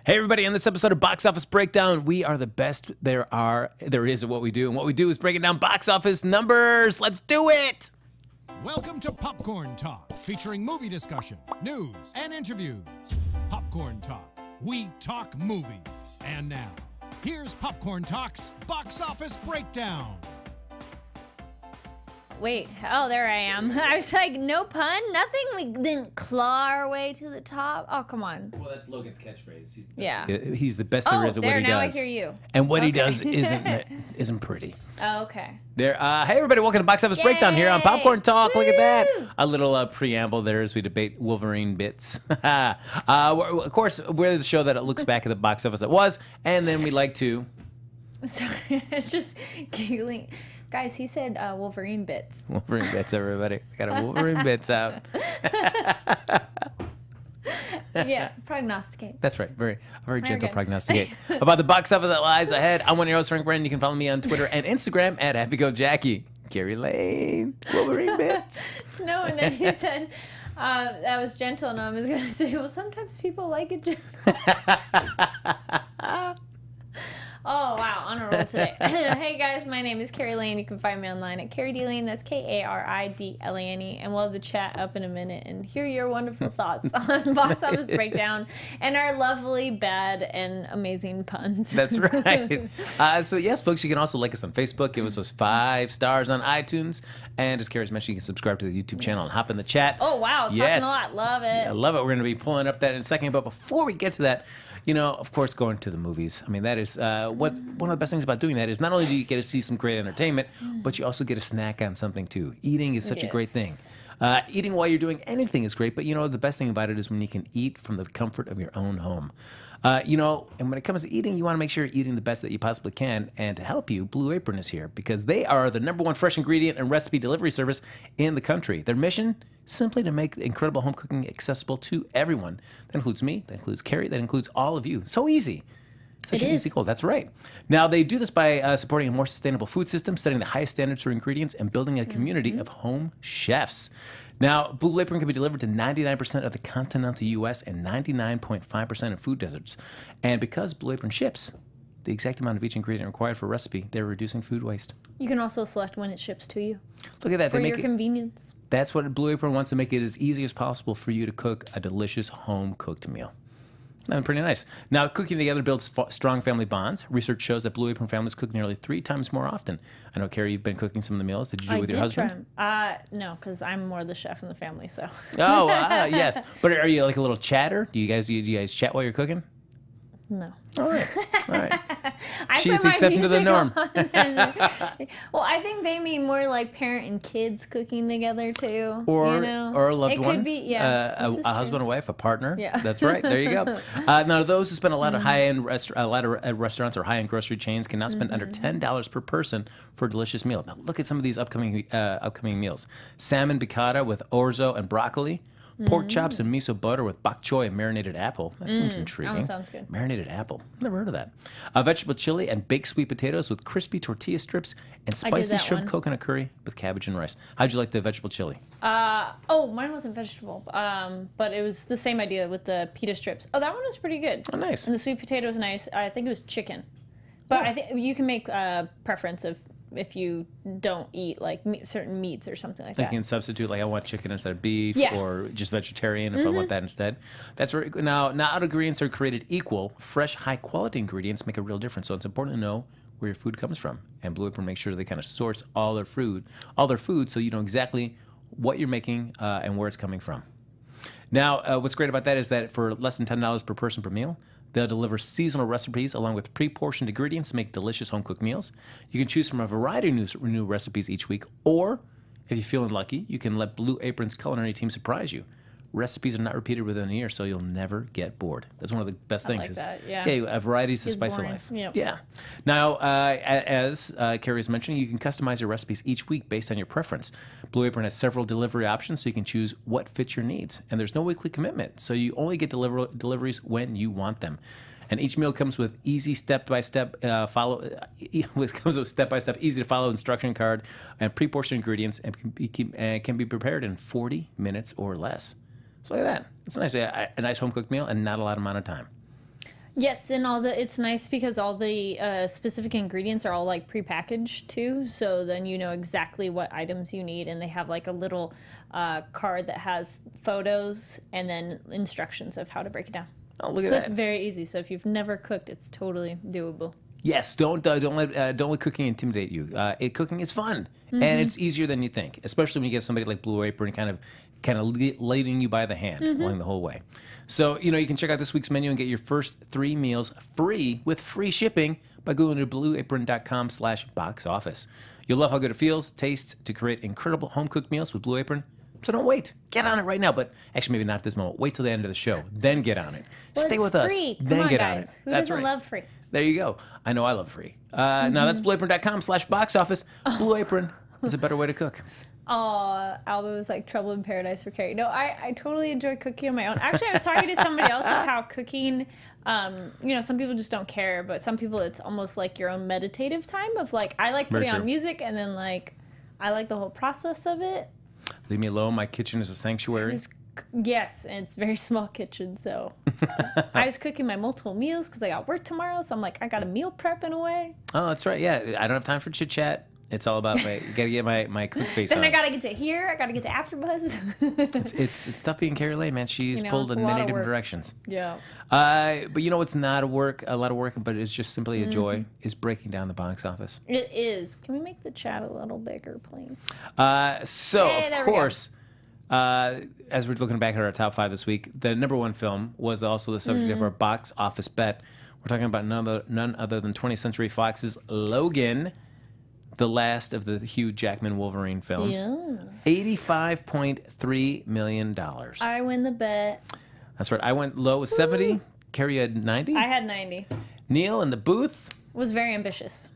Hey everybody, on this episode of Box Office Breakdown, we are the best there is at what we do. And what we do is breaking down box office numbers. Let's do it! Welcome to Popcorn Talk, featuring movie discussion, news, and interviews. Popcorn Talk, we talk movies. And now, here's Popcorn Talk's Box Office Breakdown. Wait, oh, there I am. I was like, no pun? Nothing? We didn't claw our way to the top? Oh, come on. Well, that's Logan's catchphrase. He's the best there is at what he does. now I hear you. And what he does isn't pretty. Oh, okay. Hey everybody, welcome to Box Office Breakdown here on Popcorn Talk. Woo! Look at that. A little preamble there as we debate Wolverine bits. Of course, we're the show that looks back at the box office that was, and then we like to... Sorry, it's just giggling. Guys, he said Wolverine bits. Wolverine bits, everybody. We got a Wolverine bits out. Yeah, prognosticate. That's right. Very gentle prognosticate. About the box office that lies ahead. I'm one of your hosts, Frank Brennan. You can follow me on Twitter and Instagram at HappyGoJackie. Kari Lane, Wolverine bits. No, and then he said that was gentle, and I was going to say, well, sometimes people like it gentle. Oh, wow, on a roll today. Hey, guys, my name is Kari Lane. You can find me online at Kari D. Lane. That's Karidlane. And we'll have the chat up in a minute and hear your wonderful thoughts on Box Office Breakdown and our lovely, bad, and amazing puns. That's right. So, yes, folks, you can also like us on Facebook. Give us those 5 stars on iTunes. And as Kari's mentioned, you can subscribe to the YouTube channel and hop in the chat. Oh, wow, talking a lot. Love it. I love it. We're going to be pulling up that in a second. But before we get to that, you know, of course, going to the movies. I mean, that is one of the best things about doing that is not only do you get to see some great entertainment, but you also get a snack on something too. Eating is such a great thing. Eating while you're doing anything is great, but you know, the best thing about it is when you can eat from the comfort of your own home. You know, and when it comes to eating, you want to make sure you're eating the best that you possibly can. And to help you, Blue Apron is here because they are the #1 fresh ingredient and recipe delivery service in the country. Their mission, simply to make incredible home cooking accessible to everyone. That includes me, that includes Kari, that includes all of you. So easy. Such an easy goal. That's right. Now, they do this by supporting a more sustainable food system, setting the highest standards for ingredients, and building a community of home chefs. Now, Blue Apron can be delivered to 99% of the continental U.S. and 99.5% of food deserts. And because Blue Apron ships the exact amount of each ingredient required for a recipe, they're reducing food waste. You can also select when it ships to you. Look at that. For your convenience. That's what Blue Apron wants to make it as easy as possible for you to cook a delicious home-cooked meal. That's pretty nice. Now, cooking together builds strong family bonds. Research shows that Blue Apron families cook nearly 3 times more often. I know, Kari, you've been cooking some of the meals. Did you do it with your husband? No, because I'm more the chef in the family, so. Oh, yes. But are you like a little chatter? Do you guys chat while you're cooking? No. All right. All right. She's the exception to the norm. Well, I think they mean more like parent and kids cooking together too. Or, you know? or a loved one. It could be, yes. A husband, a wife, a partner. Yeah. That's right. There you go. Now, those who spend a lot of high-end restaurants or high-end grocery chains can now spend under $10 per person for a delicious meal. Now, look at some of these upcoming meals. Salmon piccata with orzo and broccoli. Pork chops and miso butter with bok choy and marinated apple. That seems intriguing. That sounds good. Marinated apple. Never heard of that. Vegetable chili and baked sweet potatoes with crispy tortilla strips and spicy shrimp coconut curry with cabbage and rice. How'd you like the vegetable chili? Mine wasn't vegetable, but it was the same idea with the pita strips. Oh, that one was pretty good. Oh, nice. And the sweet potato was nice. I think it was chicken. But I think you can make a preference of if you don't eat like certain meats or something like that. You can substitute, like I want chicken instead of beef, or just vegetarian if I want that instead. That's where not all ingredients are created equal. Fresh, high-quality ingredients make a real difference. So it's important to know where your food comes from. And Blue Apron makes sure they kind of source all their food, so you know exactly what you're making and where it's coming from. Now, what's great about that is that for less than $10 per person per meal, they'll deliver seasonal recipes along with pre-portioned ingredients to make delicious home-cooked meals. You can choose from a variety of new recipes each week, or if you're feeling lucky, you can let Blue Apron's culinary team surprise you. Recipes are not repeated within a year, so you'll never get bored. That's one of the best things. Like that, yeah. Yeah, you have varieties to spice of life. Yep. Yeah. Now, as Kari was mentioning, you can customize your recipes each week based on your preference. Blue Apron has several delivery options, so you can choose what fits your needs. And there's no weekly commitment, so you only get deliveries when you want them. And each meal comes with easy step-by-step easy to follow instruction card and pre-portioned ingredients, and can be prepared in 40 minutes or less. So look at that. It's nice, a nice home-cooked meal and not a lot amount of time. Yes, and it's nice because all the specific ingredients are all like prepackaged too. So then you know exactly what items you need, and they have like a little card that has photos and then instructions of how to break it down. Oh, look at So that. it's very easy. So if you've never cooked, it's totally doable. Yes, don't let cooking intimidate you. Cooking is fun, and it's easier than you think, especially when you get somebody like Blue Apron kind of leading you by the hand along the whole way. So you can check out this week's menu and get your first 3 meals free with free shipping by going to blueapron.com/box office. You'll love how good it feels, tastes to create incredible home cooked meals with Blue Apron. So don't wait. Get on it right now. But actually, maybe not at this moment. Wait till the end of the show. Then get on it. Well, Stay it's with us. free. Then Come on, get guys. on it. Who That's doesn't right. love free? There you go. I know I love free. Now that's blueapron.com/box office. Blue Apron is a better way to cook. Oh, Alba was like trouble in paradise for Kari. No, I totally enjoy cooking on my own. Actually, I was talking to somebody else of how cooking, some people just don't care, but some people it's almost like your own meditative time of like, I like Very putting on true. music and then like, I like the whole process of it. Leave me alone. My kitchen is a sanctuary. Yes, and it's a very small kitchen, so I was cooking my multiple meals because I got work tomorrow, so I'm like, I got to meal prep in a way. Oh, that's right. Yeah, I don't have time for chit chat. It's all about you got to get my cook face Then on. I got to get to here, I got to get to AfterBuzz. It's tough being Kari Lane, man. She's pulled it's in a lot many of different work. directions. Yeah. But it's not a lot of work, but it's just simply a joy. Is breaking down the box office. It is. Can we make the chat a little bigger, please? So Hey, of there we go. course, as we're looking back at our top 5 this week, the number 1 film was also the subject of our box office bet. We're talking about none other than 20th Century Fox's Logan, the last of the Hugh Jackman Wolverine films. Yes. $85.3 million. I win the bet. That's right. I went low with 70. Kari had 90. I had 90. Neil in the booth. Was very ambitious.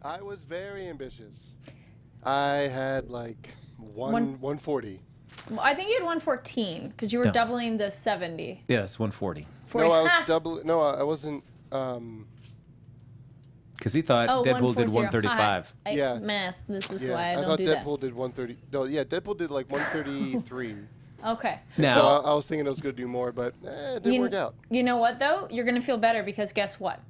I was very ambitious. I had like 140. Well, I think you had 114 because you were No. doubling the 70. Yeah, that's 140. No, I was double. No, I wasn't. Because he thought Oh, Deadpool did 140. 135. Yeah. Math. This is Yeah, why I don't thought do Deadpool did 130. No, yeah, Deadpool did like 133. that. Okay. Now, So I was thinking it was going to do more, but it didn't work out. You know what, though? You're going to feel better because guess what?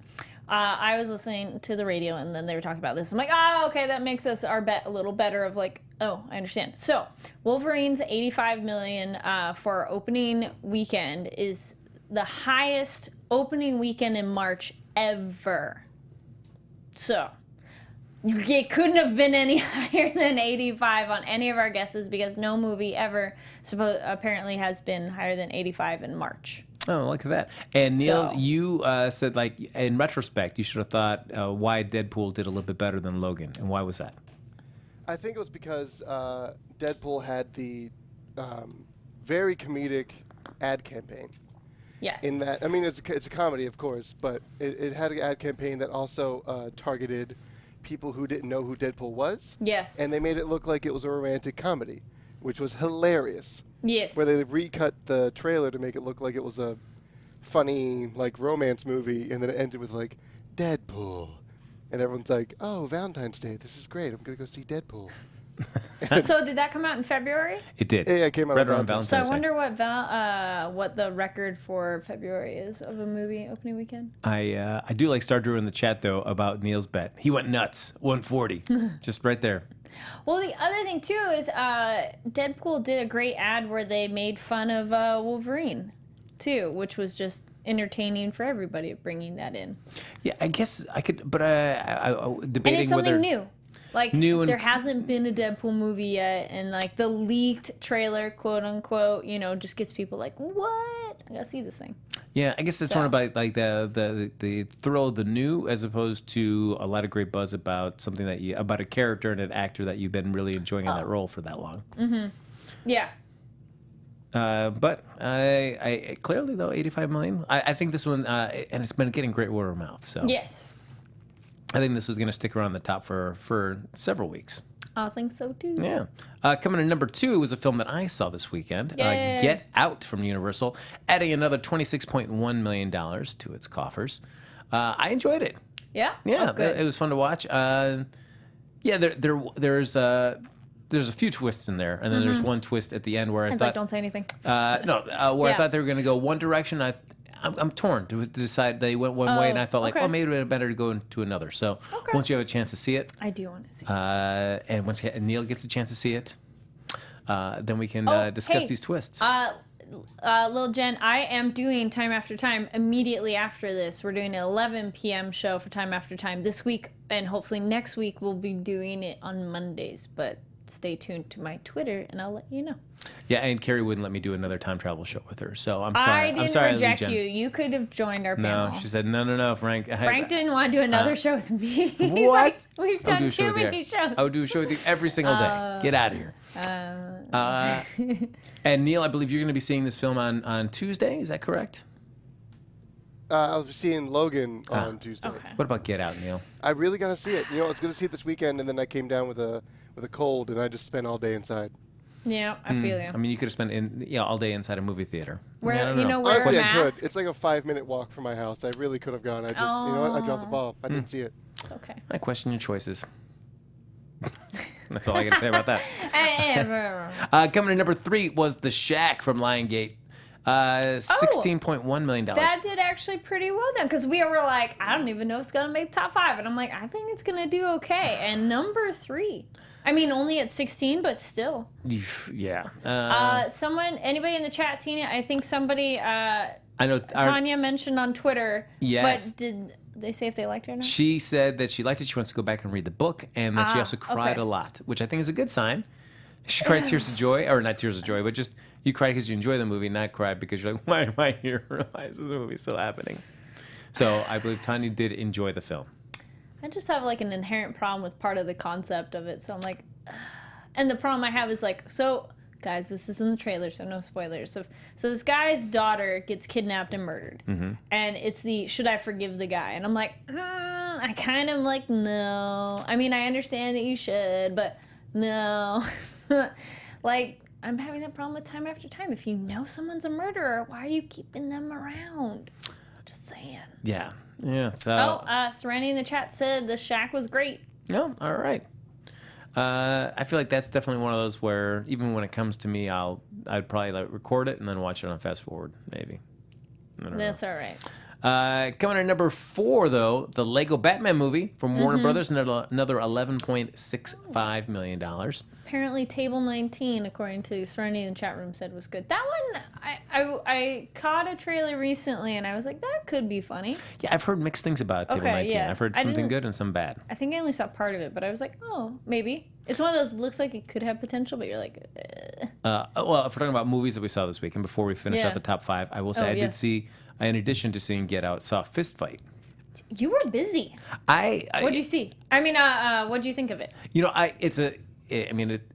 I was listening to the radio, and then they were talking about this. I'm like, oh, okay, that makes us our bet a little better of like, oh, I understand. So Wolverine's $85 million for opening weekend is the highest opening weekend in March ever. So it couldn't have been any higher than 85 on any of our guesses because no movie ever apparently has been higher than 85 in March. oh, look at that. And Neil, So- you said, like, in retrospect, you should have thought why Deadpool did a little bit better than Logan. And why was that? I think it was because Deadpool had the very comedic ad campaign. Yes. In that, I mean, it's a comedy, of course, but it had an ad campaign that also targeted people who didn't know who Deadpool was. Yes. And they made it look like it was a romantic comedy, which was hilarious. Yes. Where they recut the trailer to make it look like it was a funny, like, romance movie, and then it ended with, like, Deadpool. And everyone's like, oh, Valentine's Day, this is great. I'm going to go see Deadpool. So did that come out in February? It did. Yeah, it came out right on around Valentine's So I Valentine's Day. wonder what the record for February is of a movie opening weekend. I do like Star Drew in the chat, though, about Neil's bet. He went nuts. 140. Just right there. Well, the other thing too is Deadpool did a great ad where they made fun of Wolverine, too, which was just entertaining for everybody bringing that in. Yeah, I guess I could, but I debating And it's something whether... new. Like, New and- there hasn't been a Deadpool movie yet, and like the leaked trailer, quote unquote, just gets people like, what? I gotta see this thing. Yeah, I guess it's more about like the thrill of the new, as opposed to a lot of great buzz about something about a character and an actor that you've been really enjoying in that role for that long. Yeah. But I clearly though 85 million. I think this one, and it's been getting great word of mouth. So Yes. I think this was going to stick around the top for several weeks. I think so too. Yeah. Coming in number 2 was a film that I saw this weekend. Yay. Get Out from Universal, adding another $26.1 million to its coffers. I enjoyed it. Yeah. Yeah, Oh, good. it was fun to watch. There's a few twists in there, and then there's one twist at the end where I It's thought like, don't say anything. where I Yeah. thought they were going to go one direction. I'm torn to decide. They went one way, and I felt like, okay. maybe it would have been better to go into another. So once you have a chance to see it, I do want to see it. and once Neil gets a chance to see it, then we can discuss these twists. Lil Jen, I am doing Time After Time immediately after this. We're doing an 11 p.m. show for Time After Time this week, and hopefully next week we'll be doing it on Mondays. But stay tuned to my Twitter, and I'll let you know. Yeah, and Carrie wouldn't let me do another time travel show with her, so I'm sorry. I didn't I'm sorry, reject Jen. you. You could have joined our panel. No, she said, no, Frank. Frank didn't want to do another show with me. He's What? like, we've I would do done a show too with you. many shows. I would do a show with you every single day. Get out of here. And Neil, I believe you're going to be seeing this film on Tuesday. Is that correct? I was seeing Logan on Tuesday. Okay. What about Get Out, Neil? I really got to see it. I was going to see it this weekend, and then I came down with a cold, and I just spent all day inside. Yeah, I feel you. I mean, you could have spent all day inside a movie theater. Where, I don't know. wear Honestly, a I mask. could. It's like a 5-minute walk from my house. I really could have gone. I just, you know what? I dropped the ball. I didn't see it. It's okay. I question your choices. That's all I got to say about that. Coming in number 3 was The Shack from Lionsgate. $16.1 million. That did actually pretty well then, because we were like, I don't even know if it's going to make top 5. And I'm like, I think it's going to do okay. And number 3. I mean, only at 16, but still. Yeah. Anybody in the chat seen it? I think somebody, I know. Tanya mentioned on Twitter. Yes. But did they say if they liked it or not? She said that she liked it. She wants to go back and read the book, and that she also cried a lot, which I think is a good sign. She cried tears of joy, or not tears of joy, but just you cry because you enjoy the movie, not cry because you're like, why am I here? Why is this movie still happening? So I believe Tanya did enjoy the film. I just have like an inherent problem with part of the concept of it. So I'm like, ugh. And the problem I have is like, so guys, this is in the trailer, so no spoilers. So this guy's daughter gets kidnapped and murdered. Mm-hmm. And it's the, should I forgive the guy? And I'm like, I kind of like, no. I mean, I understand that you should, but no. Like, I'm having that problem with Time After Time. If you know someone's a murderer, why are you keeping them around? Just saying. Yeah. Yeah. So. Serenity in the chat said The Shack was great. No, all right. I feel like that's definitely one of those where even when it comes to me, I'd probably like record it and then watch it on fast forward, maybe. That's all right. Coming in at number 4, though, the Lego Batman movie from Warner Brothers, another $11.65 million. Apparently, Table 19, according to Serenity in the chat room, said was good. That one, I caught a trailer recently, and I was like, that could be funny. Yeah, I've heard mixed things about Table 19. Yeah. I've heard something good and some bad. I think I only saw part of it, but I was like, oh, maybe. It's one of those, looks like it could have potential, but you're like, Well, if we're talking about movies that we saw this week, and before we finish out the top 5, I will say I did see, in addition to seeing Get Out, saw Fist Fight. You were busy. What'd you see? I mean, what'd you think of it? You know,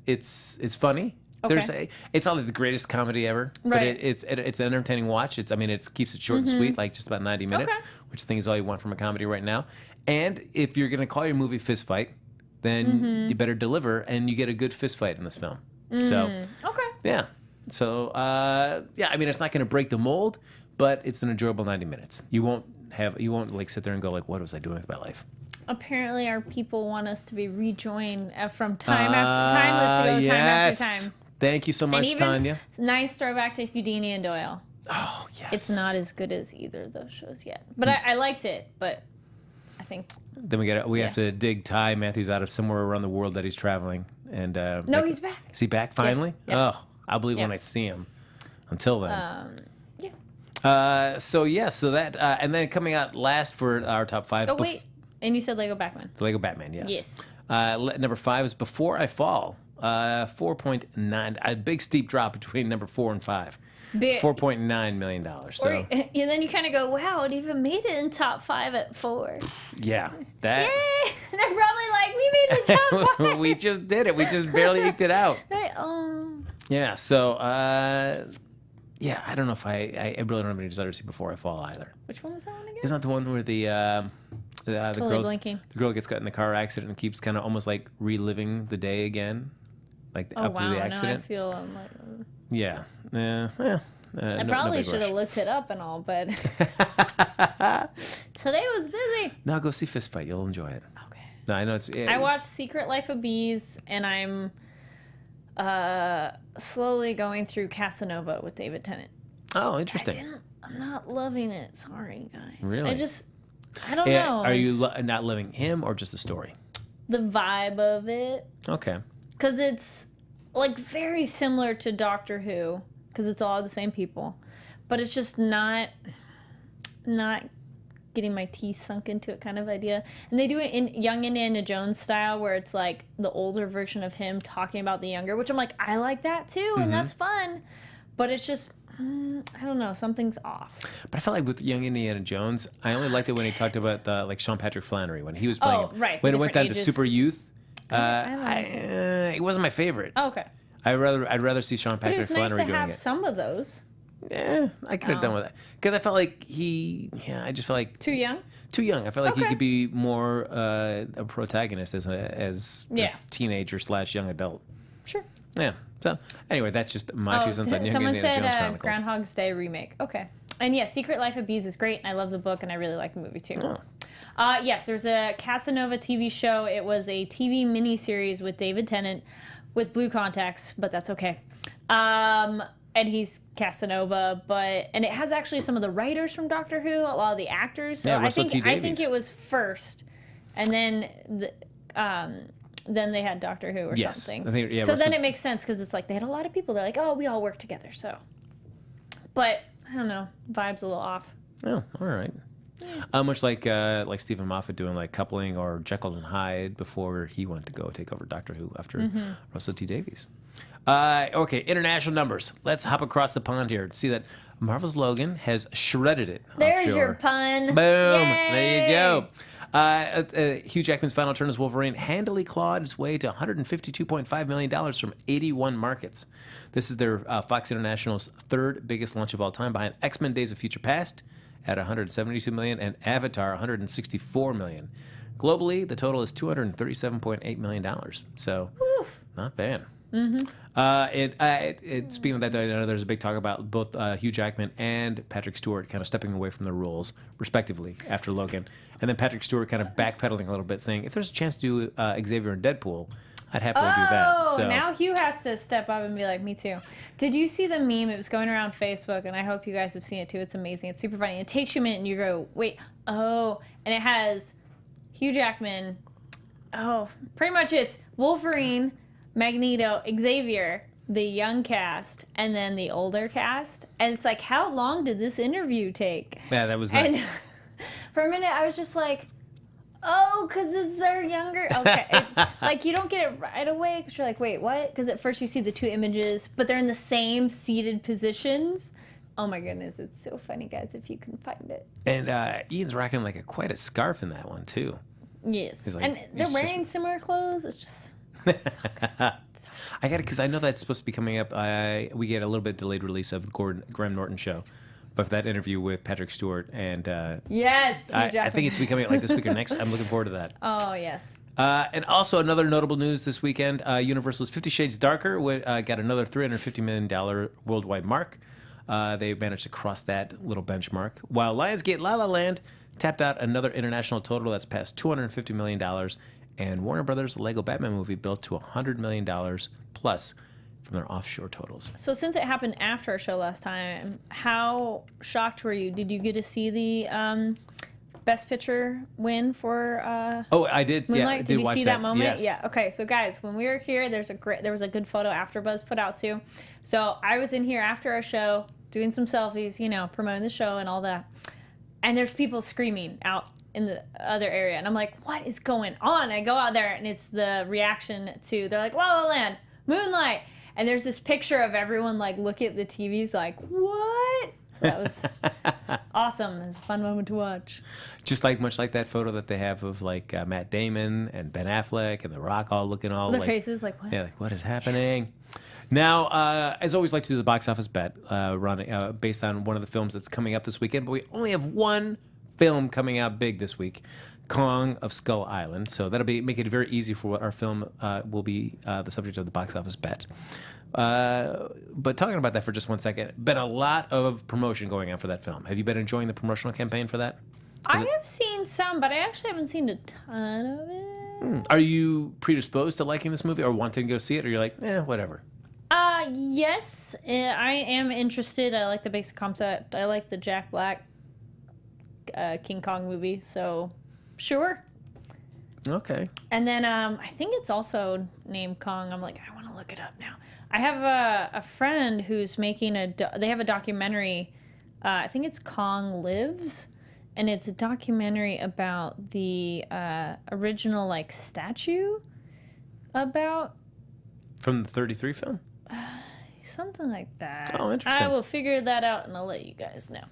it's funny. Okay. It's not like the greatest comedy ever, Right. but it's an entertaining watch. It keeps it short and sweet, like just about 90 minutes, which I think is all you want from a comedy right now. And if you're gonna call your movie Fist Fight, then you better deliver, and you get a good fist fight in this film. So yeah. So I mean, it's not gonna break the mold, but it's an enjoyable 90 minutes. You won't like sit there and go like, what was I doing with my life? Apparently, our people want us to be rejoined from time after time. Let's go time after time. Thank you so much, and even Tanya. Nice throwback to Houdini and Doyle. Oh, yes. It's not as good as either of those shows yet. But I liked it, but I think... Then we have to dig Ty Matthews out of somewhere around the world that he's traveling. And no, he's back. Is he back finally? Yeah. Oh, I'll believe when I see him. Until then. So that... and then coming out last for our top 5... Oh, wait. And you said Lego Batman. The Lego Batman, yes. Yes. Number 5 is Before I Fall. 4.9. A big steep drop between number 4 and 5. $4.9 million. So. And then you kind of go, wow, it even made it in top 5 at 4. Yeah. That. Yay! They're probably like, we made the top 5. We just did it. We just barely eked it out. Right. Yeah. So, yeah, I don't know if I really don't have any desire to see Before I Fall either. Which one was that one again? Isn't that the one where the girl gets caught in the car accident and keeps kind of almost like reliving the day again, like up to the accident? Now I feel like... Yeah. I probably should have looked it up and all, but today was busy. No, go see Fist Fight. You'll enjoy it. Okay. No, I know it's... I watched Secret Life of Bees, and I'm slowly going through Casanova with David Tennant. Oh, interesting. I'm not loving it. Sorry, guys. Really? I don't know. Are you not loving him or just the story? The vibe of it. Okay. Because it's like very similar to Doctor Who, because it's all the same people, but it's just not getting my teeth sunk into it kind of idea. And they do it in Young Indiana Jones style, where it's like the older version of him talking about the younger, which I'm like, I like that too, and that's fun. But it's just, I don't know, something's off. But I felt like with Young Indiana Jones, I only liked it when he talked about like Sean Patrick Flannery when he was playing him. Right. When it went down to ages. Super Youth, I it wasn't my favorite. Oh, okay. I'd rather see Sean But it Patrick was nice Flannery to doing have it. some of those. Yeah, I could have done with that because I felt like I just felt like Too young? Too young. I felt like he Okay. could be more a protagonist as a teenager / young adult. Sure. Yeah. So anyway, that's just my 2 cents on Young someone Indiana said Jones Chronicles. Groundhog's Day remake. Okay. And yes, Secret Life of Bees is great, and I love the book, and I really like the movie too. Oh. Yes, there's a Casanova TV show. It was a TV miniseries with David Tennant with blue contacts, but that's okay. And he's Casanova, and it has actually some of the writers from Doctor Who, a lot of the actors. So Yeah, I Russell T. think Davies. it was first, and then then they had Doctor Who or Yes. something. I think, yeah, so Russell- then it makes sense because it's like they had a lot of people. They're like, oh, we all work together. So, but I don't know, vibes a little off. Oh, all right. Much like Stephen Moffat doing like coupling or Jekyll and Hyde before he went to go take over Doctor Who after Russell T Davies. Okay, international numbers. Let's hop across the pond here to see that Marvel's Logan has shredded it. There's offshore. your pun. Boom. Yay. There you go. Hugh Jackman's final turn as Wolverine handily clawed its way to $152.5 million from 81 markets. This is their Fox International's third biggest launch of all time, behind X-Men Days of Future Past at $172 million and Avatar $164 million. Globally, the total is $237.8 million. So, not bad. Speaking of that, I know there's a big talk about both Hugh Jackman and Patrick Stewart kind of stepping away from their roles, respectively, after Logan. And then Patrick Stewart kind of backpedaling a little bit, saying, if there's a chance to do Xavier and Deadpool, I'd happily do that. So Now Hugh has to step up and be like, me too. Did you see the meme? It was going around Facebook, and I hope you guys have seen it too. It's amazing. It's super funny. It takes you a minute, and you go, wait, and it has Hugh Jackman. Oh, pretty much it's Wolverine, Magneto, Xavier, the young cast, and then the older cast. And it's like, how long did this interview take? yeah, that was nice. And for a minute, I was just like, oh, because it's their younger. Okay. Like, you don't get it right away because you're like, wait, what? Because at first you see the two images, but they're in the same seated positions. Oh, my goodness. It's so funny, guys, if you can find it. And Ian's rocking like quite a scarf in that one, too. Yes. Like, and they're he's wearing similar clothes. It's just... I got it because I know that's supposed to be coming up. We get a little bit delayed release of the Graham Norton show, but for that interview with Patrick Stewart and Yes. Hugh I Jackman. think it's becoming like this week or next. I'm looking forward to that. Oh, yes. And also another notable news this weekend: Universal's 50 Shades Darker got another $350 million worldwide mark. They managed to cross that little benchmark, while Lionsgate La La Land tapped out another international total that's past $250 million. And Warner Brothers' Lego Batman movie built to $100 million plus from their offshore totals. So since it happened after our show last time, how shocked were you? Did you get to see the Best Picture win for I did. Moonlight? Yeah, I did you watch see that moment? Yes. Yeah. Okay. So guys, when we were here, there was a good photo AfterBuzz put out too. So I was in here after our show doing some selfies, promoting the show and all that, and there's people screaming out in the other area, and I'm like, what is going on? I go out there, and it's the reaction to, they're like, La La Land, Moonlight, and there's this picture of everyone like looking at the TVs like, what? So that was awesome. It was a fun moment to watch. Just much like that photo that they have of like Matt Damon and Ben Affleck and The Rock all looking all Their like, faces like, what? yeah, like what is happening? Now, as always, like to do the box office bet, running based on one of the films that's coming up this weekend, but we only have one film coming out big this week, Kong of Skull Island. So that'll make it very easy for what our film will be the subject of the box office bet. But talking about that for just 1 second, been a lot of promotion going on for that film. Have you been enjoying the promotional campaign for that? I have seen some, but I actually haven't seen a ton of it. Are you predisposed to liking this movie or wanting to go see it, or you're like, whatever? Yes, I am interested. I like the basic concept. I like the Jack Black King Kong movie, so sure. Okay. And then I think it's also named Kong. I'm like, I want to look it up now. I have a friend who's making they have a documentary. I think it's Kong Lives, and it's a documentary about the original like statue about From the 33 film? something like that. Oh, interesting. I will figure that out and I'll let you guys know.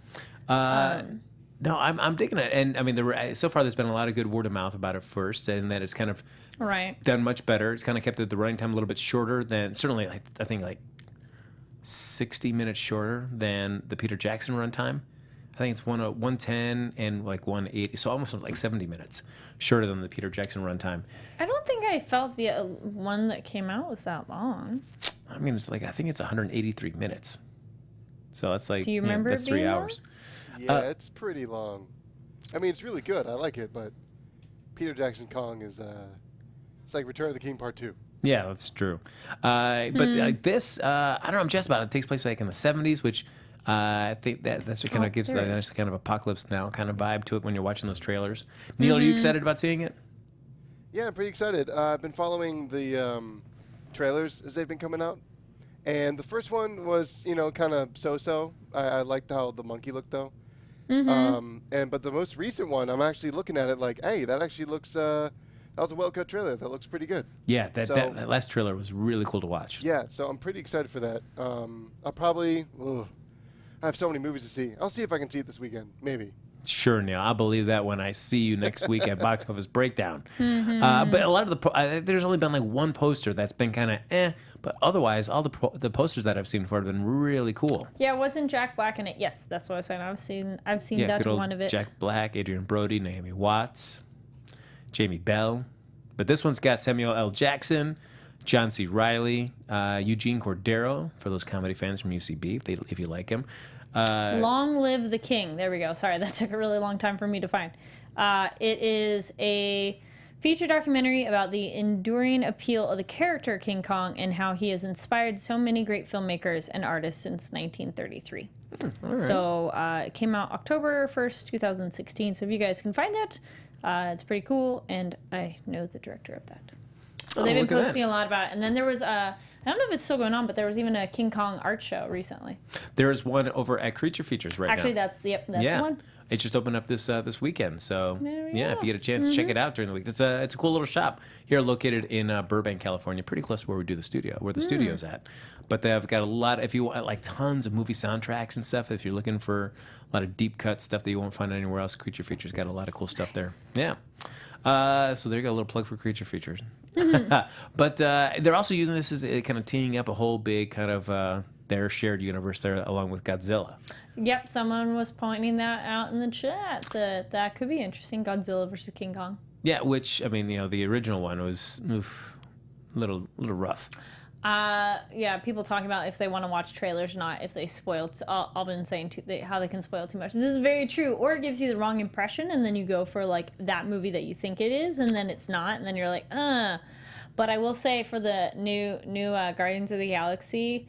No, I'm digging it. And I mean, so far there's been a lot of good word of mouth about it first, and that it's kind of Right. done much better. It's kind of kept the running time a little bit shorter than, certainly, I think, like 60 minutes shorter than the Peter Jackson runtime. I think it's 110 and like 180, so almost like 70 minutes shorter than the Peter Jackson runtime. I don't think I felt the one that came out was that long. I mean, it's like, I think it's 183 minutes. So that's like, Do you remember that's it being 3 long? hours. Yeah, it's pretty long. I mean, it's really good. I like it, but Peter Jackson Kong is it's like Return of the King Part 2. Yeah, that's true. But like this, I don't know, I'm just about it. It takes place back in the 70s, which I think that's what kind of gives that nice kind of apocalypse now kind of vibe to it when you're watching those trailers. Neil, are you excited about seeing it? Yeah, I'm pretty excited. I've been following the trailers as they've been coming out. And the first one was, kind of so-so. I liked how the monkey looked, though. But the most recent one, I'm actually looking at it like, hey, that actually looks, that was a well-cut trailer. That looks pretty good. Yeah, that last trailer was really cool to watch. Yeah, so I'm pretty excited for that. I'll probably, I have so many movies to see. I'll see if I can see it this weekend, maybe. Sure, Neil. I'll believe that when I see you next week at Box Office Breakdown. But a lot of there's only been like one poster that's been kind of but otherwise all the posters that I've seen before have been really cool. Yeah, wasn't Jack Black in it? Yes, that's what I was saying. I've seen Yeah, that good old one of it. Jack Black, Adrian Brody, Naomi Watts, Jamie Bell. But this one's got Samuel L. Jackson, John C. Reilly, Eugene Cordero, for those comedy fans from UCB, if you like him. Long Live the King. There we go. Sorry, that took a really long time for me to find. It is a feature documentary about the enduring appeal of the character King Kong and how he has inspired so many great filmmakers and artists since 1933. All right. So it came out October 1st, 2016. So if you guys can find that, it's pretty cool. And I know the director of that. So they've been posting a lot about it. And then there was I don't know if it's still going on, but there was even a King Kong art show recently. There's one over at Creature Features right now. Actually, that's the one. It just opened up this weekend. So There we if go. you get a chance, check it out during the week. It's a cool little shop here located in Burbank, California, pretty close to where we do the studio, where the studio's at. But they've got a lot, if you want like tons of movie soundtracks and stuff, if you're looking for a lot of deep cut stuff that you won't find anywhere else, Creature Features got a lot of cool stuff there. Yeah. So there you go, a little plug for Creature Features. But they're also using this as kind of teeing up a whole big kind of their shared universe there along with Godzilla. Yep, someone was pointing that out in the chat that could be interesting. Godzilla versus King Kong. Yeah, which I mean, the original one was little rough. Yeah, people talking about if they want to watch trailers or not, if they spoiled. I've been saying how they can spoil too much. This is very true. Or it gives you the wrong impression, and then you go for like that movie that you think it is, and then it's not, and then you're like, But I will say for the new Guardians of the Galaxy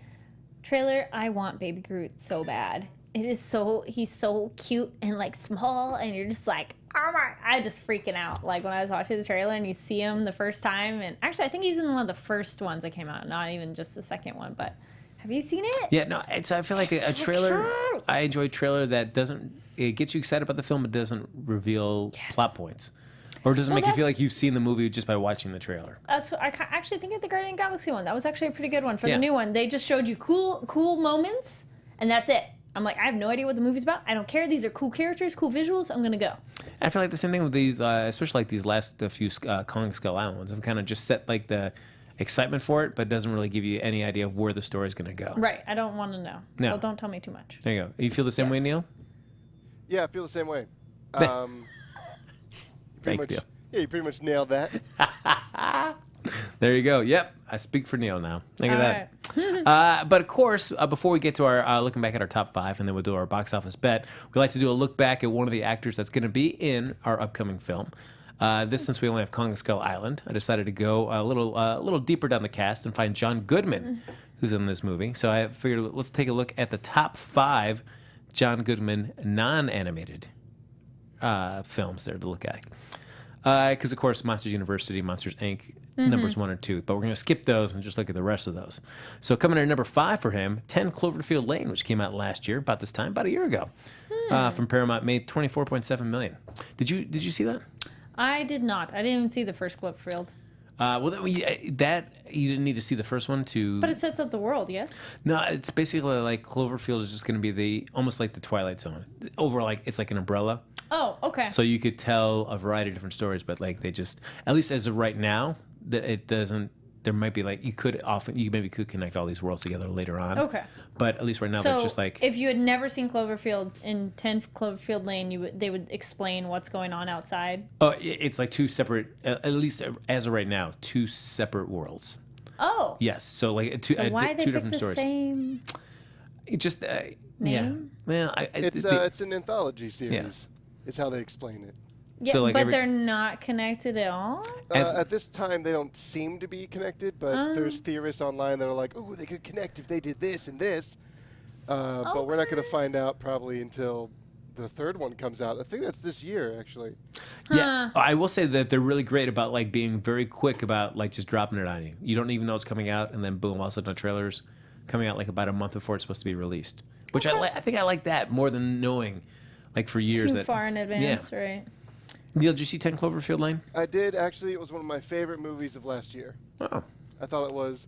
trailer, I want Baby Groot so bad. It is he's so cute and like small, and you're just like, oh my, I just freaking out. Like when I was watching the trailer and you see him the first time, and actually I think he's in one of the first ones that came out, not even just the second one, but have you seen it? Yeah, no, I feel like a trailer, I enjoy a trailer that it gets you excited about the film, but doesn't reveal plot points. Or doesn't make you feel like you've seen the movie just by watching the trailer. That's I actually think of the Guardian of the Galaxy one. That was actually a pretty good one. For the new one, they just showed you cool moments, and that's it. I'm like, I have no idea what the movie's about. I don't care. These are cool characters, cool visuals. I'm going to go. I feel like the same thing with these, especially like these last few Kong Skull Island ones. I've kind of just set like the excitement for it, but doesn't really give you any idea of where the story's going to go. Right. I don't want to know. No. So don't tell me too much. There you go. You feel the same way, Neil? Yeah, I feel the same way. Thanks, Neil. Yeah, you pretty much nailed that. There you go. Yep. I speak for Neil now. Look at that. But of course, before we get to our looking back at our top 5, and then we'll do our box office bet, we like to do a look back at one of the actors that's going to be in our upcoming film. Since we only have Kong Skull Island, I decided to go a little deeper down the cast and find John Goodman who's in this movie. So I figured let's take a look at the top 5 John Goodman non-animated films there to look at. Because, of course, Monsters University, Monsters, Inc., numbers 1 and 2. But we're going to skip those and just look at the rest of those. So coming in at number 5 for him, 10 Cloverfield Lane, which came out last year, about this time, about a year ago, from Paramount, made $24.7 million. Did you see that? I did not. I didn't even see the first Cloverfield. Well, that you didn't need to see the first one to. But it sets up the world, yes? No, it's basically like Cloverfield is just going to be almost like the Twilight Zone. It's like an umbrella. Oh, okay. So you could tell a variety of different stories, but like they just, at least as of right now, it doesn't. There might be like you maybe could connect all these worlds together later on. Okay. But at least right now So they're just like. if you had never seen Cloverfield in 10 Cloverfield Lane, they would explain what's going on outside. Oh, it's like 2 separate, at least as of right now, 2 separate worlds. Oh. Yes. So like two Why they pick different the stories. same It just yeah. name? Well, It's an anthology series. Is how they explain it. Yeah, So, like, but every- they're not connected at all? At this time, they don't seem to be connected, but there's theorists online that are like, oh, they could connect if they did this and this. But we're not going to find out probably until the third one comes out. I think that's this year, actually. Yeah, I will say that they're really great about like being very quick about like just dropping it on you. You don't even know it's coming out, and then boom, all of a sudden the trailer's coming out like about a month before it's supposed to be released. Which I think I like that more than knowing, like for years Too that far in advance, right? Neil, did you see 10 Cloverfield Lane? I did, actually. It was one of my favorite movies of last year. Oh, I thought it was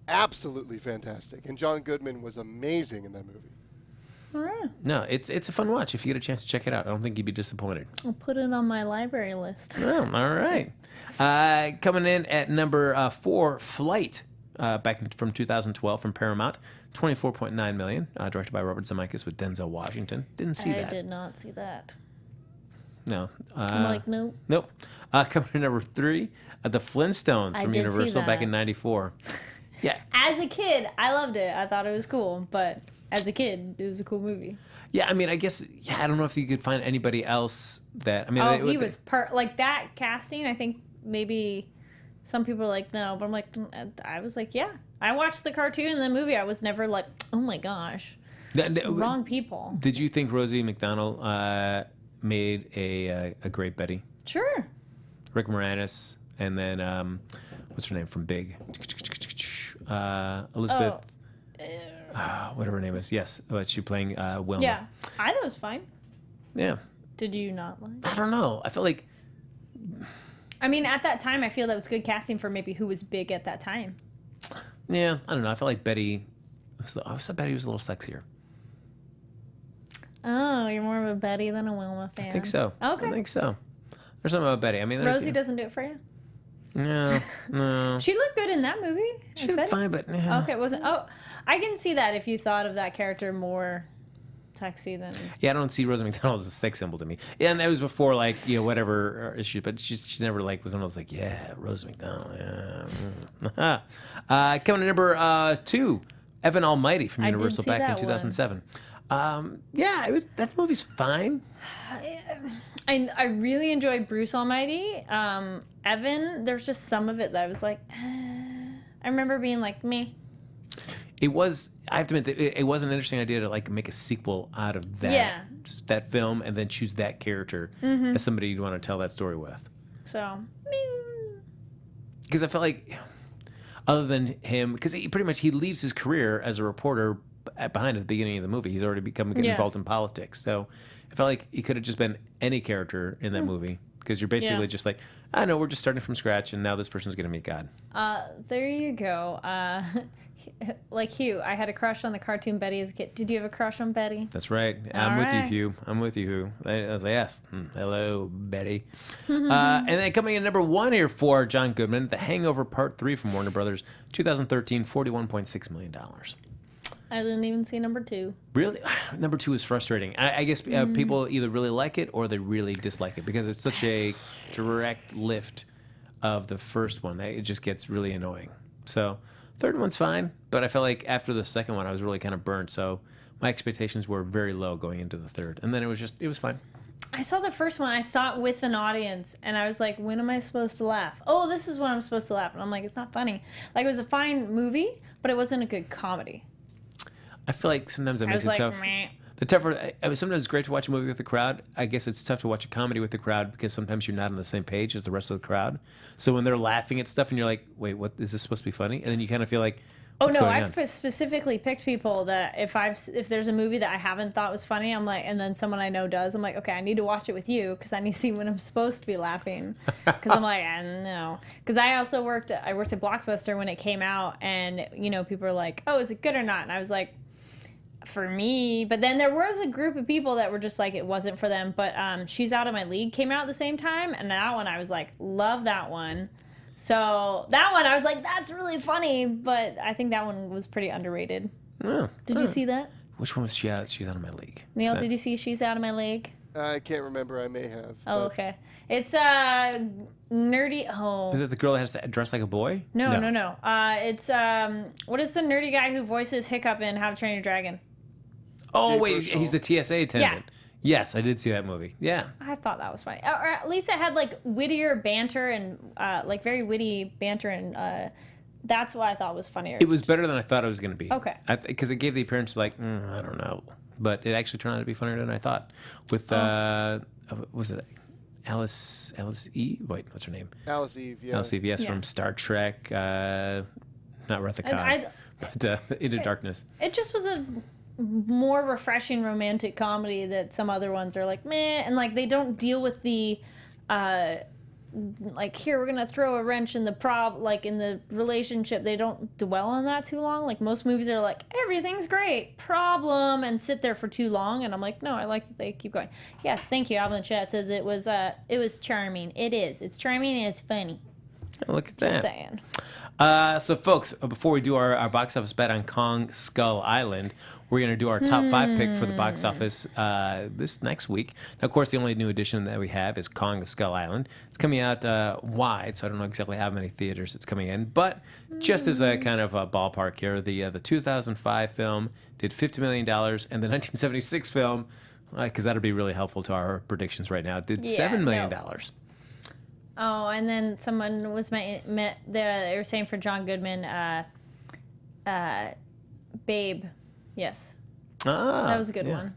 absolutely fantastic. And John Goodman was amazing in that movie. All right. no, it's a fun watch if you get a chance to check it out. I don't think you'd be disappointed. I'll put it on my library list. Oh, all right. Coming in at number 4, Flight, from 2012 from Paramount, $24.9 million, directed by Robert Zemeckis with Denzel Washington. Didn't see that. I did not see that. No. I'm like, nope. Nope. Coming in number 3, The Flintstones I from did see Universal back that. in '94. Yeah. As a kid, I loved it. I thought it was cool, but as a kid, it was a cool movie. Yeah, I mean, I guess, I don't know if you could find anybody else that, I mean, Oh, he was like that casting. I think maybe some people are like, no, but I'm like, I was like, yeah. I watched the cartoon and the movie. I was never like, oh my gosh, wrong people. Did you think Rosie McDonald made a great Betty? Sure. Rick Moranis, and then, what's her name from Big? Elizabeth, whatever her name is. Yes, but she playing Wilma. Yeah, I thought it was fine. Yeah. Did you not like? I don't know. I feel like, I mean, at that time, I feel that was good casting for maybe who was big at that time. yeah, I don't know. I feel like Betty, I thought Betty was a little sexier. Oh, you're more of a Betty than a Wilma fan. I think so. Okay. I think so. There's something about Betty. I mean, Rosie doesn't do it for you? No. She looked good in that movie. She looked fine, but yeah. Okay, wasn't. Oh, I can see that if you thought of that character more sexy than. Yeah, I don't see Rosie McDonald as a sex symbol to me. Yeah, and that was before, like, whatever issue, but she never, like, was one of those, like, yeah, Rosie McDonald, yeah. Coming to number 2, Evan Almighty from I did Universal see back in that 2007. Yeah, that movie's fine. I really enjoyed Bruce Almighty. Evan, there's just some of it that I was like, I remember being like, me. It was, I have to admit, it was an interesting idea to like make a sequel out of that film and then choose that character as somebody you'd want to tell that story with. So, because I felt like, other than him, because he leaves his career as a reporter behind at the beginning of the movie. He's already getting involved in politics. So I felt like he could have just been any character in that movie. Because you're basically just like, I know, we're just starting from scratch, and now this person's going to meet God. there you go. Like Hugh, I had a crush on the cartoon Betty as a kid. Did you have a crush on Betty? That's right. I'm with you, Hugh. I'm with you, Hugh. I was like, yes. Hello, Betty. And then coming in number 1 here for John Goodman, The Hangover Part 3 from Warner Brothers, 2013, $41.6 million. I didn't even see number 2. Really? Number 2 is frustrating. I guess people either really like it or they really dislike it because it's such a direct lift of the first one. It just gets really annoying. So, third one's fine, but I felt like after the second one, I was really kind of burnt. So, my expectations were very low going into the third. And then it was fine. I saw the first one. I saw it with an audience, and I was like, when am I supposed to laugh? Oh, this is when I'm supposed to laugh. And I'm like, it's not funny. Like, it was a fine movie, but it wasn't a good comedy. I feel like sometimes that I makes was it like, tough. meh. The tougher, I mean, sometimes it's great to watch a movie with a crowd. I guess it's tough to watch a comedy with the crowd because sometimes you're not on the same page as the rest of the crowd. So when they're laughing at stuff and you're like, wait, what is this supposed to be funny? And then you kind of feel like, Oh what's no, going I've on? specifically picked people that if there's a movie that I haven't thought was funny, I'm like, and then someone I know does, I'm like, okay, I need to watch it with you because I need to see when I'm supposed to be laughing. Because I'm like, I don't know. Because I also worked at Blockbuster when it came out, and you know, people were like, oh, is it good or not? And I was like, for me. But then there was a group of people that were just like, it wasn't for them. But She's Out of My League came out at the same time, and that one I was like, love that one. So that one, I was like, that's really funny, but I think that one was pretty underrated. Oh, Did you see that? Which one was she out? She's out of my league. Neil, Is that- did you see She's Out of My League? I can't remember. I may have. Oh, but okay. It's nerdy. Oh. Is it the girl that has to dress like a boy? No. It's what is the nerdy guy who voices Hiccup in How to Train Your Dragon? Oh, Jake wait, Burchell. he's the TSA attendant. Yes, I did see that movie. Yeah. I thought that was funny. Or at least it had like wittier banter and like very witty banter, and that's what I thought was funnier. It was better than I thought it was going to be. Okay. Because it gave the appearance like, I don't know. But it actually turned out to be funnier than I thought. With, was it Alice E? Wait, what's her name? Alice Eve. Yeah. Alice Eve, yes, Yeah. from Star Trek. Not Retha And Khan, but Into Darkness. It just was a more refreshing romantic comedy that some other ones are like meh, and like they don't deal with the like, here we're gonna throw a wrench in the like in the relationship. They don't dwell on that too long. Like most movies are like, everything's great, problem, and sit there for too long. And I'm like, no, I like that they keep going. Yes, thank you. Alvin in the chat says it was charming. It is. It's charming and it's funny. Look at Just that. saying. So, folks, before we do our box office bet on Kong Skull Island, we're going to do our top 5 pick for the box office this next week. Now, of course, the only new addition that we have is Kong the Skull Island. It's coming out wide, so I don't know exactly how many theaters it's coming in. But just as a kind of a ballpark here, the 2005 film did $50 million, and the 1976 film, because that'll be really helpful to our predictions right now, did $7 million. No. Oh, and then someone was they were saying for John Goodman, Babe. Yes. That was a good one.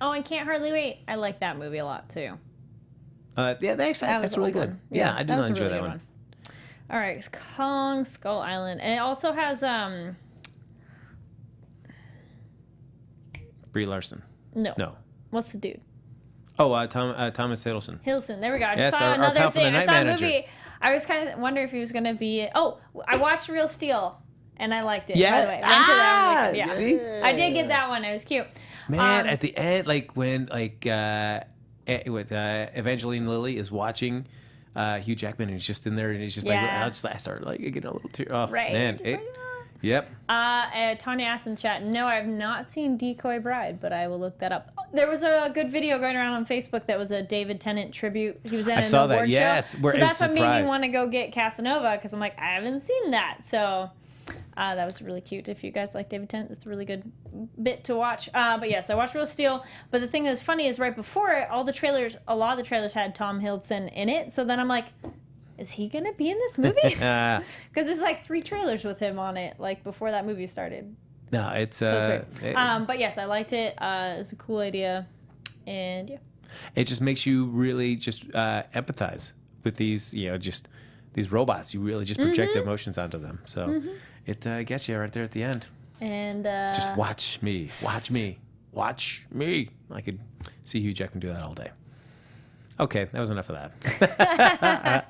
Oh, and Can't Hardly Wait. I like that movie a lot too. Yeah, that's really good. Yeah, I did not enjoy that one. All right, Kong Skull Island, and it also has Brie Larson. no. What's the dude? Oh, Thomas Hiddleston. Hilson. There we go. I Yes, just saw our another pal from the thing. I Night saw a Manager. movie. I was kind of wondering if he was going to be. Oh, I watched Real Steel, and I liked it. Yeah. By the way, I went to that one. Yeah. See? I did get that one. It was cute. Man, at the end, like when Evangeline Lilly is watching Hugh Jackman, and he's just in there, and he's just Yeah. like, I started like getting a little tear. Oh, Right. man. Just like, Yep. Tanya asked in chat, no, I have not seen Decoy Bride, but I will look that up. There was a good video going around on Facebook that was a David Tennant tribute. He was in an saw that, award yes. show. We're So that's what made me surprised. want to go get Casanova, because I'm like, I haven't seen that. So that was really cute. If you guys like David Tennant, it's a really good bit to watch. But yes, I watched Real Steel. But the thing that's funny is right before it, a lot of the trailers had Tom Hiddleston in it. So then I'm like, is he going to be in this movie? Because there's like 3 trailers with him on it, like before that movie started. No, it's So it's weird. But yes, I liked it. It's a cool idea. And yeah. it just makes you really just empathize with these, just these robots. You really just project emotions onto them. So it gets you right there at the end. And Just watch me. Watch me. Watch me. I could see Hugh Jackman do that all day. Okay, that was enough of that.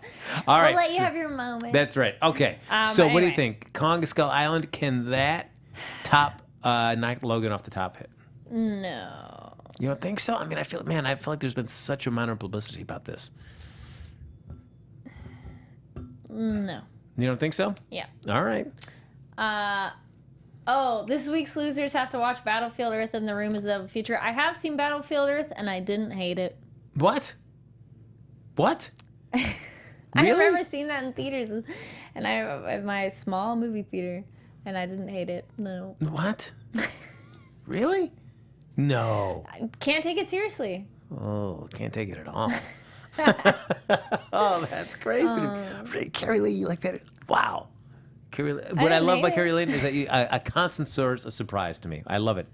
All right. I'll let you so- have your moment. That's right. Okay. So what do you anyway. think? Kong Skull Island, can that top Night Logan off the top hit? No. You don't think so? I mean, I feel like there's been such amount of publicity about this. No. You don't think so? Yeah. All right. Oh, this week's losers have to watch Battlefield Earth and The Room is of the Future. I have seen Battlefield Earth and I didn't hate it. What? What? I Really? remember seeing that in theaters, and I at my small movie theater, and I didn't hate it. No. What? Really? No. I can't take it seriously. Oh, can't take it at all. Oh, that's crazy. Really, Kari Lane, you like that? Wow. What I love about Kari Lane is that a constant source of surprise to me. I love it.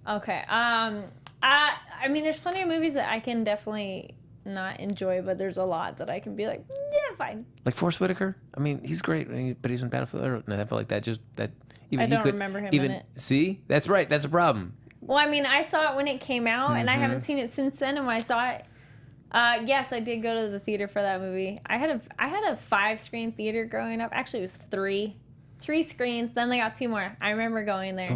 Okay. I mean, there's plenty of movies that I can definitely not enjoy, but there's a lot that I can be like, yeah, fine. Like Forrest Whitaker. I mean, he's great, but he's in Battlefield Earth, and I feel like even I he don't could remember him in it. See, that's right. That's a problem. Well, I mean, I saw it when it came out, and I haven't seen it since then. And when I saw it, yes, I did go to the theater for that movie. I had a 5-screen theater growing up. Actually, it was 3 screens. Then they got 2 more. I remember going there.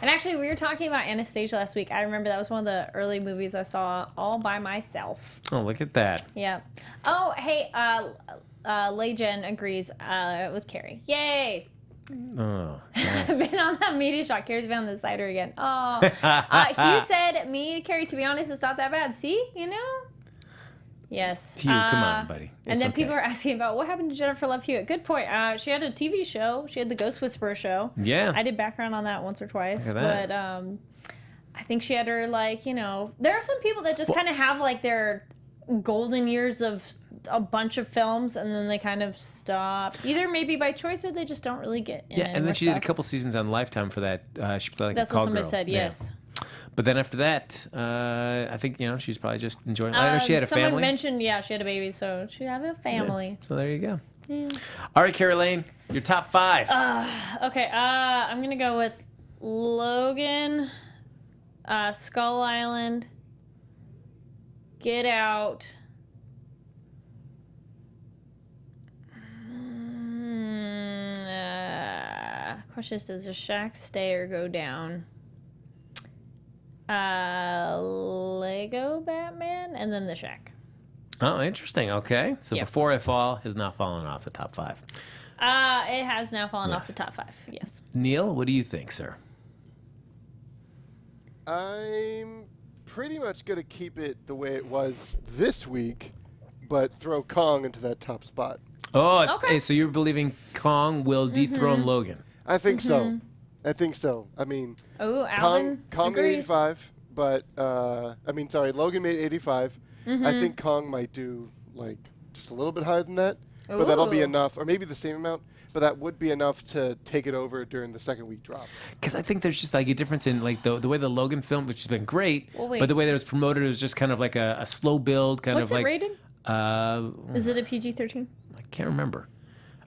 And actually, we were talking about Anastasia last week. I remember that was one of the early movies I saw all by myself. Oh, look at that. Yeah. Oh, hey, Lejen agrees with Kari. Yay! Oh, I've nice. been on that media shock. Kari's been on the cider again. Oh. Hugh said, me, Kari, to be honest, it's not that bad. See? You know? Yes. Hugh, come on, buddy. And then okay. people are asking about what happened to Jennifer Love Hewitt. Good point. She had a TV show. She had the Ghost Whisperer show. Yeah. I did background on that once or twice. Look at that. But I think she had her, like, you know, there are some people that just kind of have, like, their golden years of a bunch of films and then they kind of stop. Either maybe by choice or they just don't really get in. Yeah, and then she did a couple seasons on Lifetime for that. She played like That's a call what somebody girl. said, yes. Yeah. But then after that, I think, you know, she's probably just enjoying I know she had a someone family. mentioned, yeah, she had a baby, so she had a family. Yeah. So there you go. Yeah. All right, Kari Lane, your top 5. Okay, I'm going to go with Logan, Skull Island, Get Out, question is, does the shack stay or go down? Lego Batman, and then the shack. Oh, interesting. Okay. So Yep. Before I Fall has not fallen off the top 5. It has now fallen off Yes. the top 5, yes. Neil, what do you think, sir? I'm pretty much going to keep it the way it was this week, but throw Kong into that top spot. Oh, it's, Okay. hey, so you're believing Kong will dethrone Logan. I think so. I think so. I mean, Oh, Alvin Kong made agrees. 85, but Logan made 85. I think Kong might do like just a little bit higher than that, but that'll be Ooh. enough, or maybe the same amount. But that would be enough to take it over during the second week drop. Because I think there's just like a difference in like the way the Logan film, which has been great, Well, wait. but the way that it was promoted, it was just kind of like a slow build, kind What's of it like. rated? I Is it a PG-13? can't remember.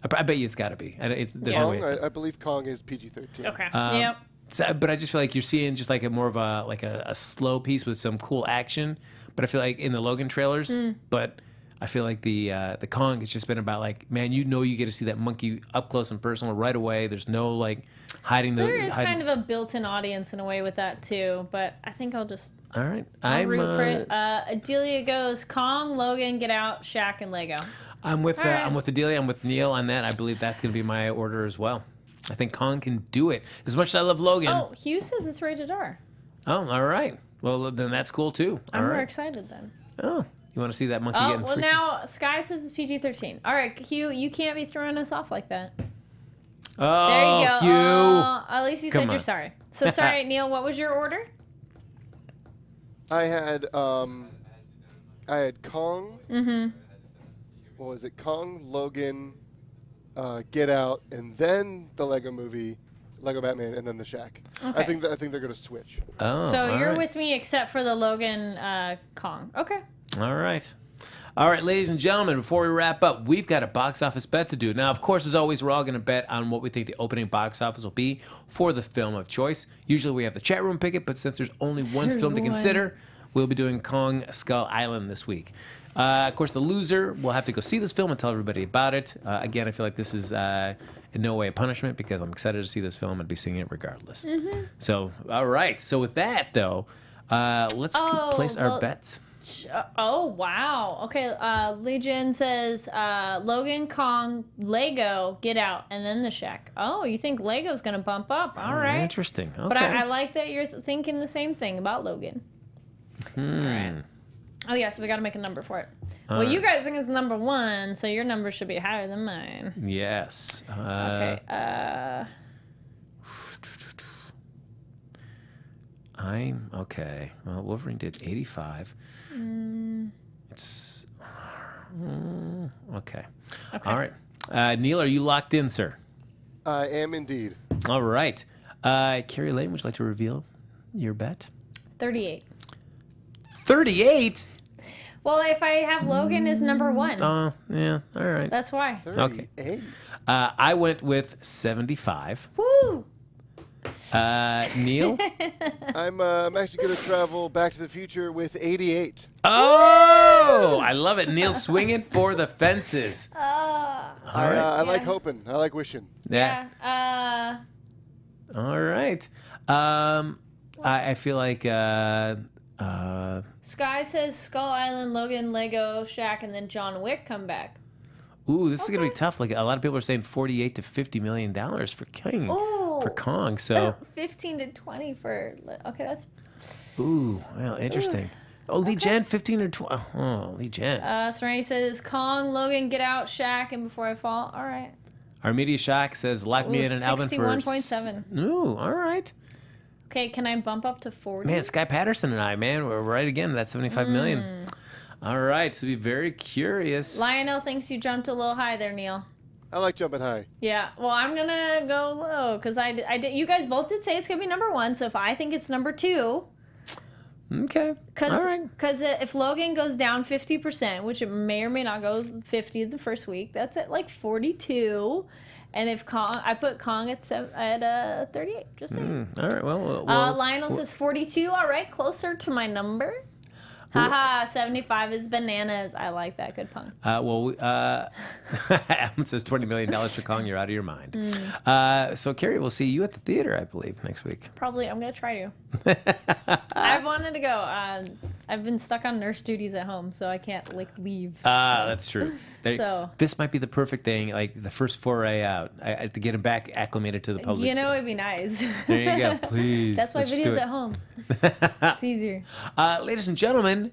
I bet you it's got to be. There's Yeah. no way Kong, it's. I believe Kong is PG-13. Okay. Um, Yep. So, but I just feel like you're seeing just like a more of a slow piece with some cool action. But I feel like in the Logan trailers, but I feel like the Kong has just been about like, man, you get to see that monkey up close and personal right away. There's no like hiding the. There is kind of a built-in audience in a way with that too, but I think I'll just All right, I'll root for it. Adelia goes Kong, Logan, Get Out, Shaq, and Lego. I'm with All right. I'm with Adelia. I'm with Neil on that. I believe that's going to be my order as well. I think Kong can do it. As much as I love Logan. Oh, Hugh says it's rated R. Oh, all right. Well, then that's cool too. I'm All more right. excited then. Oh, you want to see that monkey Oh, getting well freaky? now Sky says it's PG-13. All right, Hugh, you can't be throwing us off like that. Oh, There you go. Hugh. Oh, at least you Come said you're on. sorry. So sorry, Neil. What was your order? I had Kong. What was it? Kong, Logan, Get Out, and then the Lego Movie, Lego Batman, and then the Shack. Okay. I think they're gonna switch. Oh, So all you're right. with me except for the Logan Kong. Okay. All right. All right, ladies and gentlemen, before we wrap up, we've got a box office bet to do. Now, of course, as always, we're all going to bet on what we think the opening box office will be for the film of choice. Usually we have the chat room pick it, but since there's only one There's film to one. consider, we'll be doing Kong Skull Island this week. Of course, the loser will have to go see this film and tell everybody about it. Again, I feel like this is in no way a punishment because I'm excited to see this film and be seeing it regardless. So, all right. So with that, though, let's place our well- bets. Oh, wow. Okay, Legion says Logan, Kong, Lego, Get Out, and then the Shack. Oh, you think Lego's going to bump up. All right. Interesting. Okay. But I like that you're thinking the same thing about Logan. All right. Oh, yeah, so we got to make a number for it. Well, you guys think it's number 1, so your number should be higher than mine. Yes. Okay. I'm okay. Well, Wolverine did 85. It's okay. Okay. All right. Neil, are you locked in, sir? I am indeed. All right. Kari Lane, would you like to reveal your bet? 38. 38? Well, if I have Logan as number 1. Oh, yeah. All right. That's why. 38. I went with 75. Woo! Neil? I'm actually going to travel Back to the Future with 88. Oh! I love it. Neil swinging for the fences. All right. I like hoping. I like wishing. Yeah. All right. I feel like Sky says Skull Island, Logan, Lego, Shack, and then John Wick come back. ooh, this is gonna be tough. Like a lot of people are saying $48 to $50 million for King. Ooh. For Kong. So 15 to 20 for okay, that's ooh, well, interesting. Oh, Lee Jen, 15 or 12. Oh, Lee Jen. Serenity says Kong, Logan, Get Out, Shack, and Before I Fall. All right. Our media shock says lock me in an Alvin for 61.7. Ooh, all right. Okay, can I bump up to 40? Man, Sky Patterson and I, man, we're right again. That's 75 million. All right, so be very curious. Lionel thinks you jumped a little high there, Neil. I like jumping high. Yeah, well, I'm gonna go low because I did. You guys both did say it's gonna be number 1. So if I think it's number 2, Okay. because All right. if Logan goes down 50%, which it may or may not go 50 the first week, that's at like 42. And if Kong, I put Kong at 38. Just saying. All right. Well, Lionel says 42. All right, closer to my number. Haha, 75 is bananas. I like that. Good pun. Alan says $20 million for Kong. You're out of your mind. So, Kari, we'll see you at the theater, I believe, next week. Probably. I'm going to try to. I've wanted to go. I've been stuck on nurse duties at home, so I can't, leave. That's true. So this might be the perfect thing, like the first foray out, to get him back acclimated to the public. You know, it'd be nice. There you go. Please. That's why let's do videos it. at home. It's easier. Ladies and gentlemen,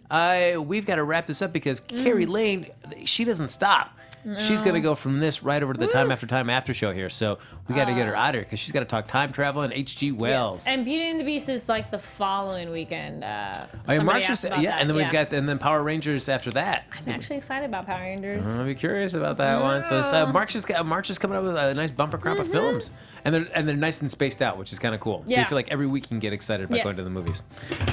we've got to wrap this up because Kari Lane, she doesn't stop. No. She's going to go from this right over to the Time After show here. So we got to get her out of here because she's got to talk time travel and H.G. Wells. Yes. And Beauty and the Beast is like the following weekend. March is, and then we've got Power Rangers after that. I'm actually excited about Power Rangers. I'll be curious about that one. So March is coming up with a nice bumper crop of films, and they're nice and spaced out, which is kind of cool. So you feel like every week you can get excited about going to the movies.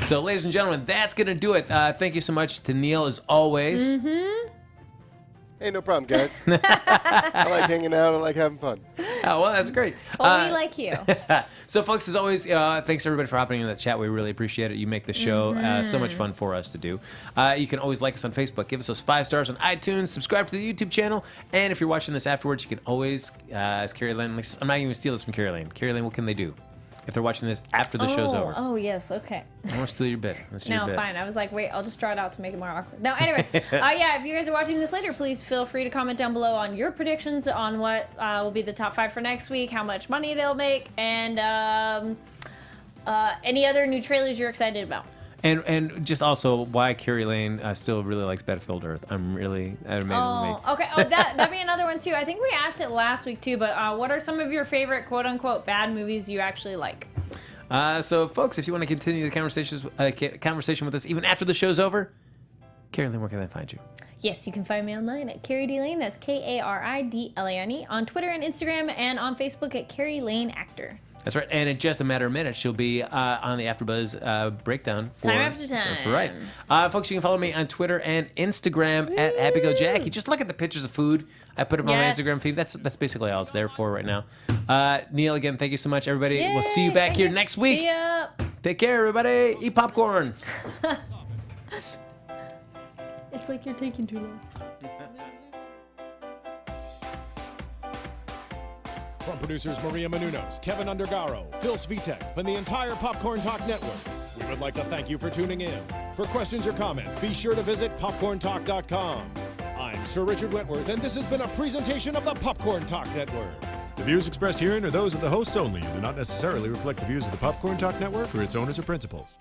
So, ladies and gentlemen, that's gonna do it. Thank you so much to Neil as always. Hey, no problem, guys. I like hanging out. I like having fun. Oh, well, that's great. Well, we like you. So, folks, as always, thanks everybody for hopping in the chat. We really appreciate it. You make the show so much fun for us to do. You can always like us on Facebook. Give us those 5 stars on iTunes. Subscribe to the YouTube channel. And if you're watching this afterwards, you can always, as Kari Lane, I'm not even going to steal this from Kari Lane. Kari Lane, what can they do if they're watching this after the show's over? Oh, yes. Okay. I want to steal your bit. No, fine. I was like, wait, I'll just draw it out to make it more awkward. No, anyway. If you guys are watching this later, please feel free to comment down below on your predictions on what will be the top 5 for next week, how much money they'll make, and any other new trailers you're excited about. And just also why Kari Lane still really likes Battlefield Earth. That amazes me. Okay. Oh, that'd be another one too. I think we asked it last week too, but what are some of your favorite quote unquote bad movies you actually like? So folks, if you want to continue the conversation with us even after the show's over, Kari Lane, where can I find you? Yes, you can find me online at Kari D. Lane. That's KARIDLANE on Twitter and Instagram, and on Facebook at Kari Lane Actor. That's right, and in just a matter of minutes, she'll be on the AfterBuzz breakdown. Time After Time. That's right. Folks, you can follow me on Twitter and Instagram at HappyGoJackie. Just look at the pictures of food. I put them on my Instagram feed. That's basically all it's there for right now. Neil, again, thank you so much, everybody. Yay, we'll see you back here next week. See ya. Take care, everybody. Eat popcorn. It's like you're taking too long. From producers Maria Menounos, Kevin Undergaro, Phil Svitek, and the entire Popcorn Talk Network, we would like to thank you for tuning in. For questions or comments, be sure to visit popcorntalk.com. I'm Sir Richard Wentworth, and this has been a presentation of the Popcorn Talk Network. The views expressed herein are those of the hosts only and do not necessarily reflect the views of the Popcorn Talk Network or its owners or principals.